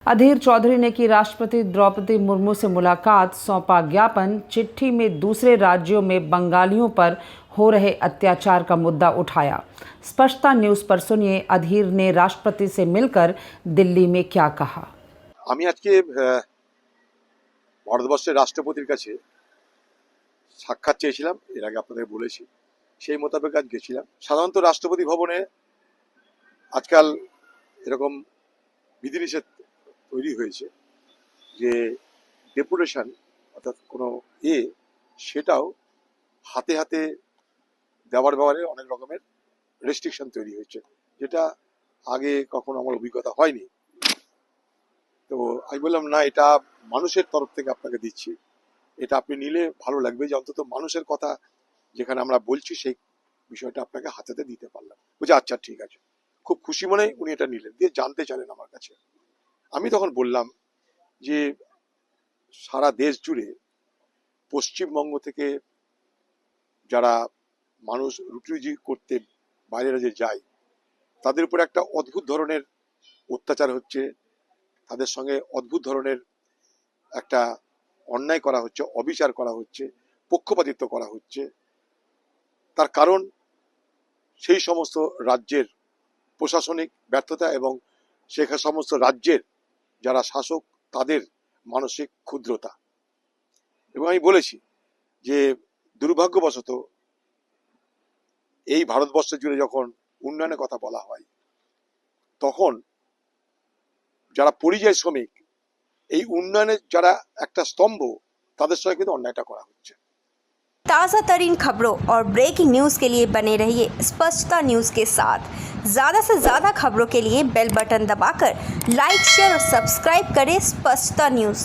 अधीर चौधरी ने की राष्ट्रपति द्रौपदी मुर्मू से मुलाकात, सौंपा ज्ञापन। चिट्ठी में दूसरे राज्यों में बंगालियों पर हो रहे अत्याचार का मुद्दा उठाया। स्पष्टता न्यूज पर सुनिए अधीर ने राष्ट्रपति से मिलकर दिल्ली में क्या कहा। আমি আজকে ভারতবর্ষের রাষ্ট্রপতির কাছে সাক্ষাৎ চেয়েছিলাম, এর আগে আপনাদের বলেছি, সেই মোতাবেক আজ গেছিলাম। সাধারণত রাষ্ট্রপতি ভবনে আজকাল এরকম বিধিনিষেধ তৈরি হয়েছে যে ডেপুটেশন অর্থাৎ কোনো সেটাও হাতে হাতে দেওয়ার ব্যাপারে অনেক রকমের রেস্ট্রিকশন তৈরি হয়েছে, যেটা আগে কখনো আমার অভিজ্ঞতা হয়নি। তো আমি বললাম না, এটা মানুষের তরফ থেকে আপনাকে দিচ্ছি, এটা আপনি নিলে ভালো লাগবে যে অন্তত মানুষের কথা যেখানে আমরা বলছি সেই বিষয়টা আপনাকে হাতে দিতে পারলাম। বুঝে আচ্ছা ঠিক আছে, খুব খুশি মনে উনি এটা নিলেন, দিয়ে জানতে চাইলেন আমার কাছে। আমি তখন বললাম যে সারা দেশ জুড়ে পশ্চিমবঙ্গ থেকে যারা মানুষ রুটি করতে বাইরের রাজ্যে যায় তাদের উপর একটা অদ্ভুত ধরনের অত্যাচার হচ্ছে, তাদের সঙ্গে অদ্ভুত ধরনের একটা অন্যায় করা হচ্ছে, অবিচার করা হচ্ছে, পক্ষপাতিত্ব করা হচ্ছে। তার কারণ সেই সমস্ত রাজ্যের প্রশাসনিক ব্যর্থতা এবং সেখানে সমস্ত রাজ্যের যারা শাসক তাদের মানসিক ক্ষুদ্রতা। এবং আমি বলেছি যে দুর্ভাগ্যবশত এই ভারতবর্ষ জুড়ে যখন উন্নয়নের কথা বলা হয় তখন যারা পরিযায়ী শ্রমিক, এই উন্নয়নের যারা একটা স্তম্ভ, তাদের সঙ্গে কিন্তু অন্যায়টা করা হচ্ছে। ताज़ा तरीन खबरों और ब्रेकिंग न्यूज़ के लिए बने रहिए स्पष्टता न्यूज़ के साथ। ज़्यादा से ज़्यादा खबरों के लिए बेल बटन दबाकर लाइक, शेयर और सब्सक्राइब करें स्पष्टता न्यूज़।